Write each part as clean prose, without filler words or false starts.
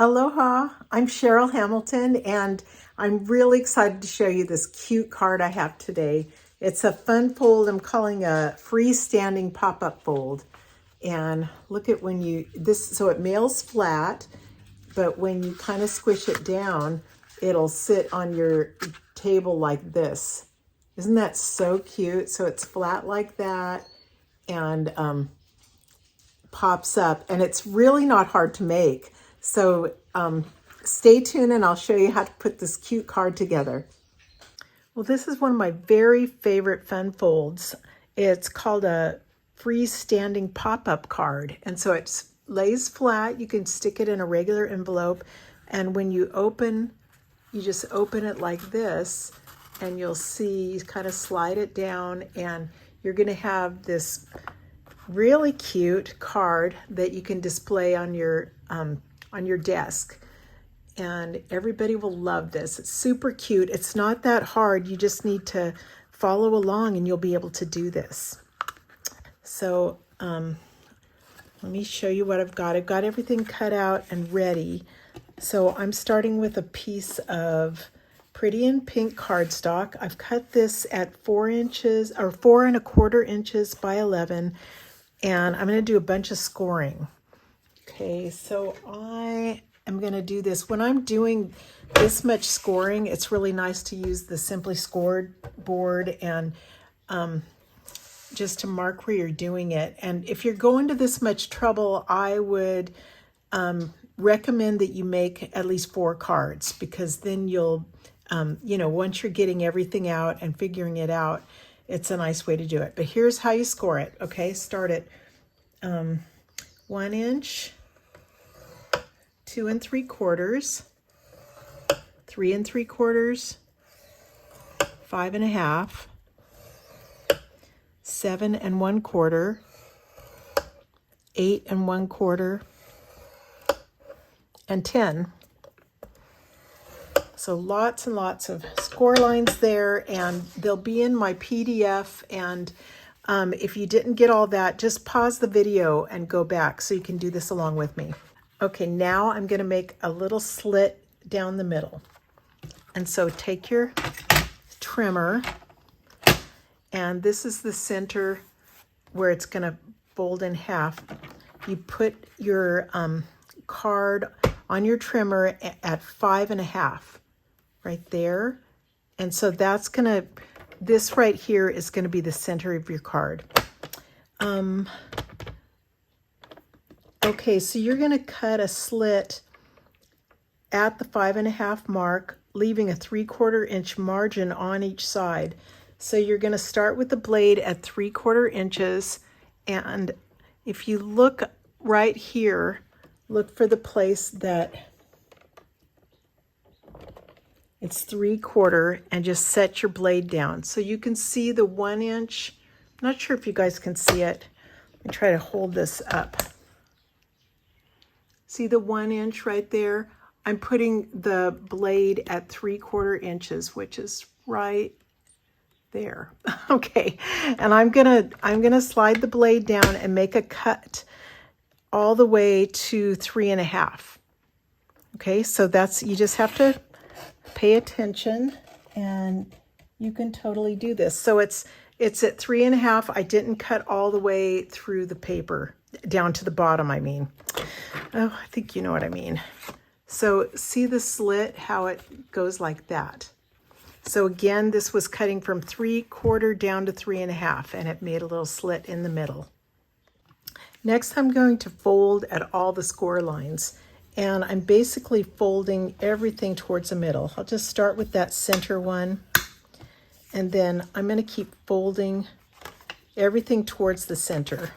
Aloha, I'm Cheryl Hamilton, and I'm really excited to show you this cute card I have today. It's a fun fold. I'm calling a freestanding pop-up fold. And look at when you, so it mails flat, but when you kind of squish it down, it'll sit on your table like this. Isn't that so cute? So it's flat like that and pops up, and it's really not hard to make. So stay tuned and I'll show you how to put this cute card together. Well, this is one of my very favorite fun folds. It's called a freestanding pop-up card. And so it lays flat. You can stick it in a regular envelope. And when you open, you just open it like this and you'll see, you kind of slide it down and you're going to have this really cute card that you can display on your desk, and everybody will love this. It's super cute. It's not that hard. You just need to follow along and you'll be able to do this. So let me show you what I've got. I've got everything cut out and ready. So I'm starting with a piece of Pretty in Pink cardstock. I've cut this at 4 inches or 4¼ inches by 11. And I'm going to do a bunch of scoring. Okay, so I am going to do this. When I'm doing this much scoring, it's really nice to use the Simply Scored board and just to mark where you're doing it. And if you're going to this much trouble, I would recommend that you make at least 4 cards, because then you'll, once you're getting everything out and figuring it out, it's a nice way to do it. But here's how you score it. Okay, start at 1 inch, 2 3/4, 3 3/4, 5 1/2, 7 1/4, 8 1/4, and 10. So lots and lots of score lines there, and they'll be in my PDF. And if you didn't get all that, just pause the video and go back so you can do this along with me. Okay, now I'm going to make a little slit down the middle. And so take your trimmer, and this is the center where it's going to fold in half. You put your card on your trimmer at 5 1/2. Right there. And so that's gonna, this right here is gonna be the center of your card. Okay, so you're gonna cut a slit at the 5 1/2 mark, leaving a 3/4 inch margin on each side. So you're gonna start with the blade at 3/4 inches, and if you look right here, look for the place that it's 3/4, and just set your blade down. So you can see the 1 inch. I'm not sure if you guys can see it. Let me try to hold this up. See the 1 inch right there? I'm putting the blade at 3/4 inches, which is right there. Okay, and I'm gonna slide the blade down and make a cut all the way to 3 1/2. Okay, so that's, you just have to pay attention and you can totally do this. So it's at 3 1/2. I didn't cut all the way through the paper down to the bottom, I mean. Oh, I think you know what I mean. So see the slit, how it goes like that. So again, this was cutting from 3/4 down to 3 1/2, and it made a little slit in the middle. Next, I'm going to fold at all the score lines. And I'm basically folding everything towards the middle. I'll just start with that center one. And then I'm going to keep folding everything towards the center.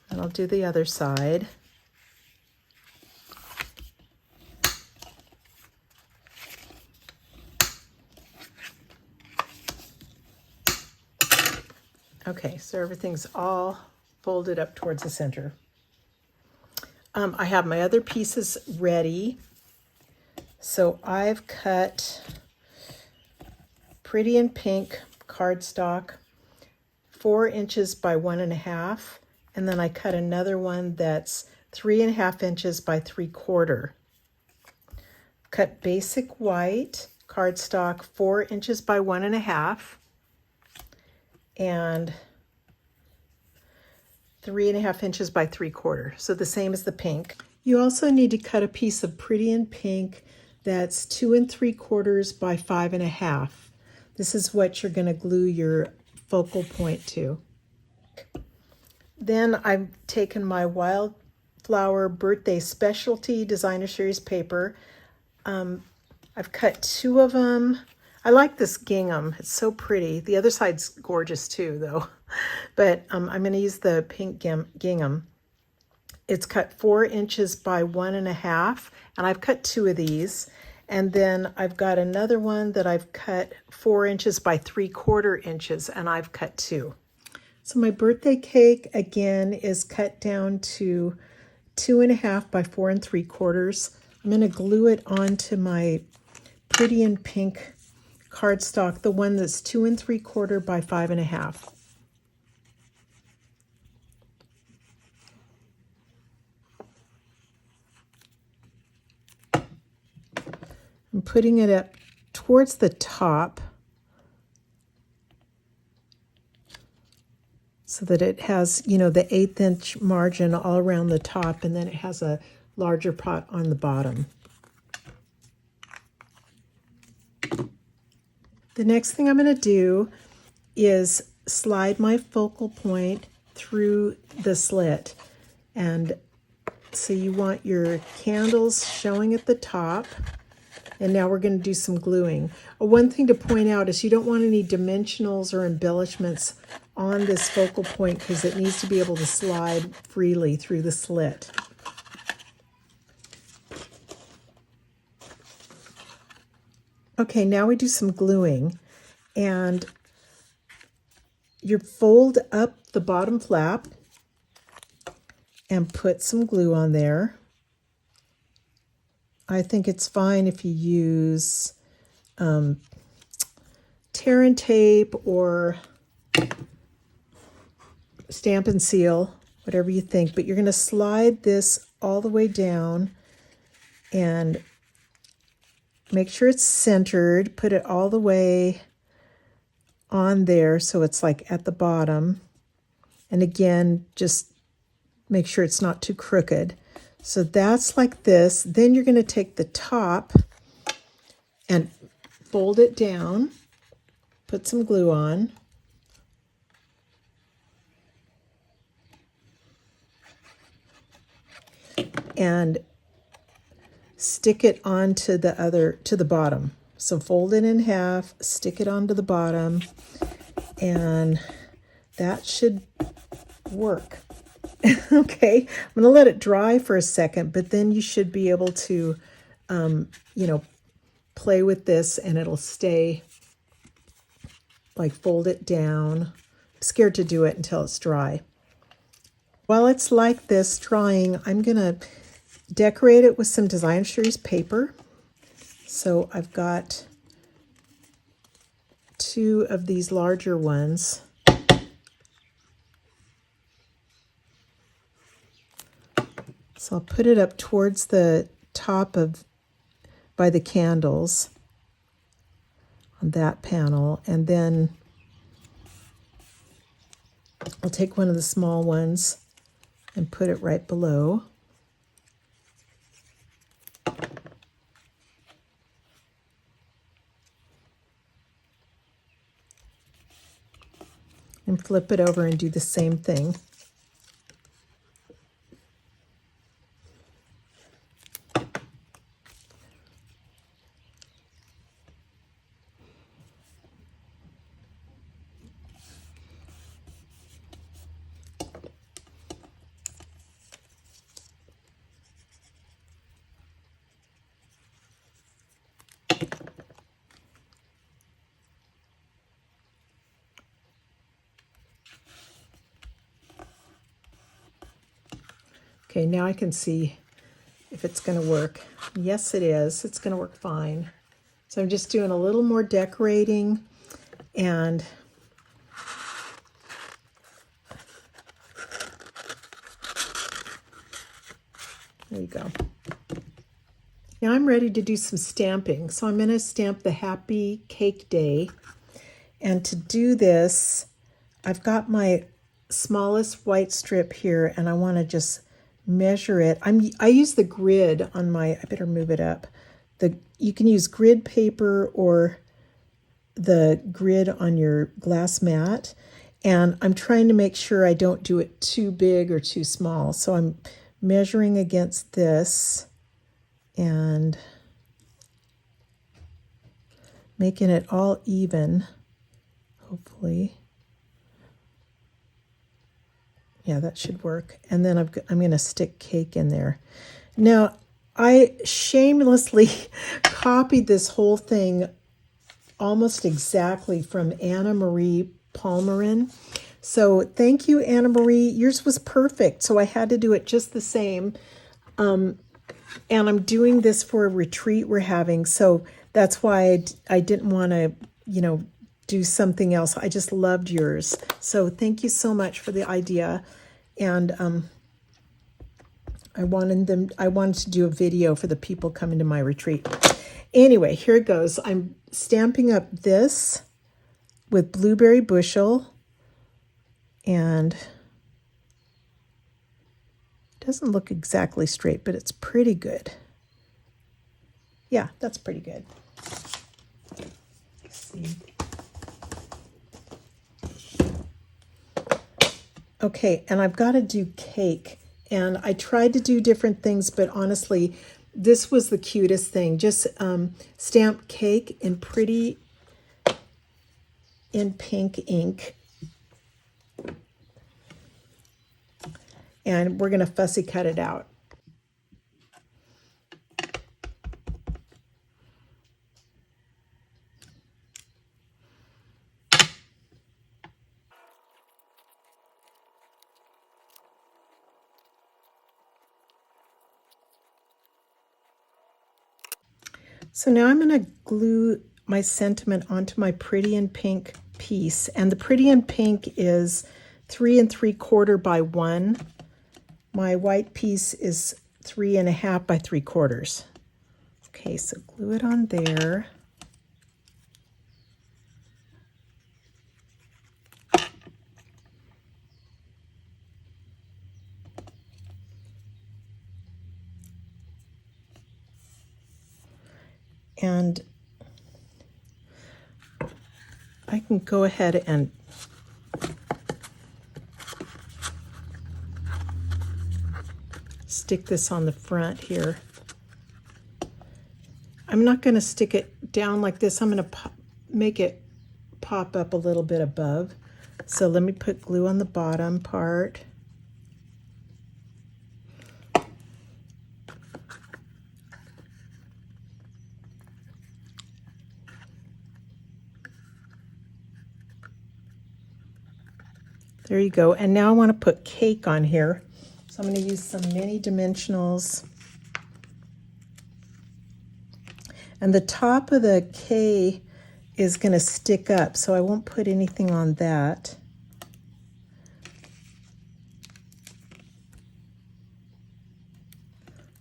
And I'll do the other side. Okay, so everything's all folded up towards the center. I have my other pieces ready. So I've cut Pretty in Pink cardstock. 4 inches by 1.5, and then I cut another one that's 3.5 inches by 3/4. Cut basic white cardstock 4 inches by 1.5 and 3.5 inches by 3/4. So the same as the pink. You also need to cut a piece of Pretty in Pink that's 2 3/4 by 5.5. This is what you're going to glue your focal point to. Then I've taken my Wildflower Birthday Specialty Designer Series paper. I've cut 2 of them. I like this gingham. It's so pretty. The other side's gorgeous too, though. But I'm going to use the pink gingham. It's cut 4 inches by 1.5, and I've cut 2 of these. And then I've got another one that I've cut 4 inches by 3/4 inches, and I've cut 2. So my birthday cake, again, is cut down to 2.5 by 4 3/4. I'm going to glue it onto my Pretty in Pink cardstock, the one that's 2 3/4 by 5.5. I'm putting it up towards the top so that it has, the 1/8 inch margin all around the top, and then it has a larger pot on the bottom. The next thing I'm going to do is slide my focal point through the slit. And so you want your candles showing at the top. And now we're going to do some gluing. One thing to point out is you don't want any dimensionals or embellishments on this focal point because it needs to be able to slide freely through the slit. Okay, now we do some gluing. And you fold up the bottom flap and put some glue on there. I think it's fine if you use tear and tape or stamp and seal, whatever you think. But you're going to slide this all the way down and make sure it's centered. Put it all the way on there so it's like at the bottom. And again, just make sure it's not too crooked. So that's like this. Then you're going to take the top and fold it down, put some glue on, and stick it onto the bottom. So fold it in half, stick it onto the bottom, and that should work. Okay, I'm going to let it dry for a second, but then you should be able to, play with this and it'll stay, like fold it down. I'm scared to do it until it's dry. While it's like this drying, I'm going to decorate it with some Designer Series paper. So I've got 2 of these larger ones. So I'll put it up towards the top by the candles on that panel, and then I'll take one of the small ones and put it right below. And flip it over and do the same thing. Okay, now I can see if it's going to work. Yes, it is. It's going to work fine. So I'm just doing a little more decorating, and There you go. Now I'm ready to do some stamping. So I'm going to stamp the Happy Cake Day. And to do this, I've got my smallest white strip here, and I want to just measure it. I use the grid on my, I better move it up. You can use grid paper or the grid on your glass mat. And I'm trying to make sure I don't do it too big or too small. So I'm measuring against this and making it all even, hopefully. Yeah, that should work. And then I'm going to stick cake in there. Now, I shamelessly copied this whole thing almost exactly from Anna Marie Palmerin. So thank you, Anna Marie. Yours was perfect, so I had to do it just the same. And I'm doing this for a retreat we're having, so that's why I didn't want to, do something else. I just loved yours. So thank you so much for the idea. And I wanted to do a video for the people coming to my retreat. Anyway, here it goes. I'm stamping up this with Blueberry Bushel, and it doesn't look exactly straight, but it's pretty good. Yeah, that's pretty good. Let's see. Okay, and I've got to do cake. And I tried to do different things, but honestly, this was the cutest thing. Just stamp cake in pretty in pink ink. And we're going to fussy cut it out. So now I'm going to glue my sentiment onto my Pretty in Pink piece. And the Pretty in Pink is 3 3/4 by 1. My white piece is 3 1/2 by 3/4. Okay, so glue it on there. And I can go ahead and stick this on the front here. I'm not going to stick it down like this. I'm going to make it pop up a little bit above. So let me put glue on the bottom part. There you go. And now I want to put cake on here. So I'm going to use some mini dimensionals. And the top of the K is going to stick up, so I won't put anything on that.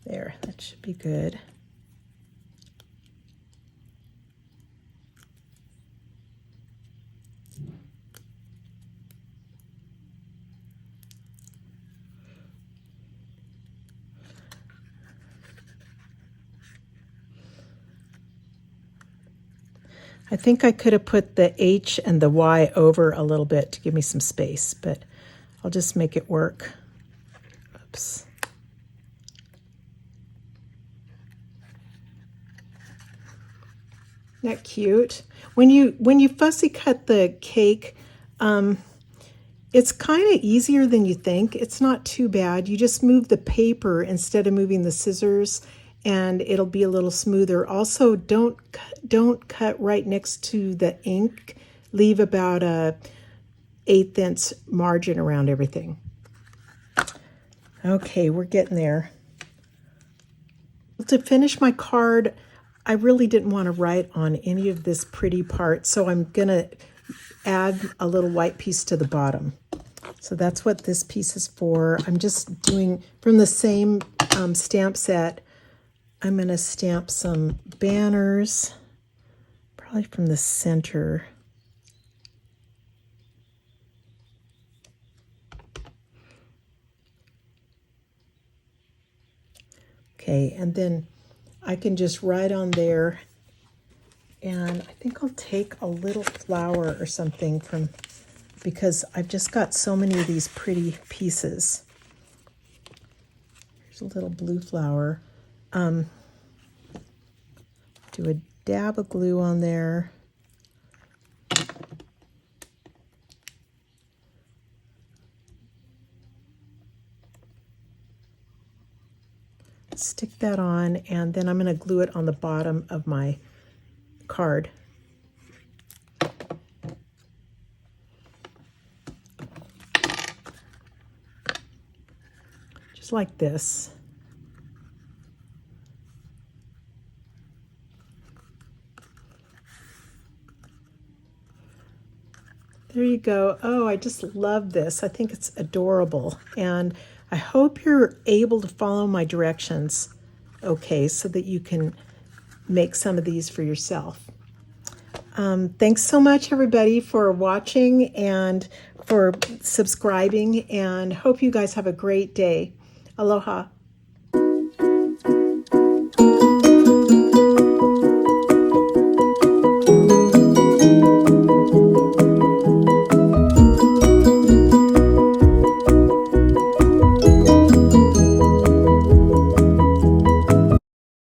There, that should be good. I think I could have put the H and the Y over a little bit to give me some space, but I'll just make it work. Oops. Isn't that cute? When you fussy cut the cake, it's kind of easier than you think. It's not too bad. You just move the paper instead of moving the scissors, and it'll be a little smoother. Also, don't cut right next to the ink. Leave about a 1/8 inch margin around everything. Okay, we're getting there. To finish my card, I really didn't want to write on any of this pretty part, so I'm going to add a little white piece to the bottom. So that's what this piece is for. I'm just doing from the same stamp set, I'm going to stamp some banners, probably from the center. Okay, and then I can just write on there, and I think I'll take a little flower or something from, because I've just got so many of these pretty pieces. Here's a little blue flower. Do a dab of glue on there. Stick that on, and then I'm going to glue it on the bottom of my card. Just like this. There you go. Oh, I just love this. I think it's adorable. And I hope you're able to follow my directions, okay, so that you can make some of these for yourself. Thanks so much, everybody, for watching and for subscribing, and hope you guys have a great day. Aloha.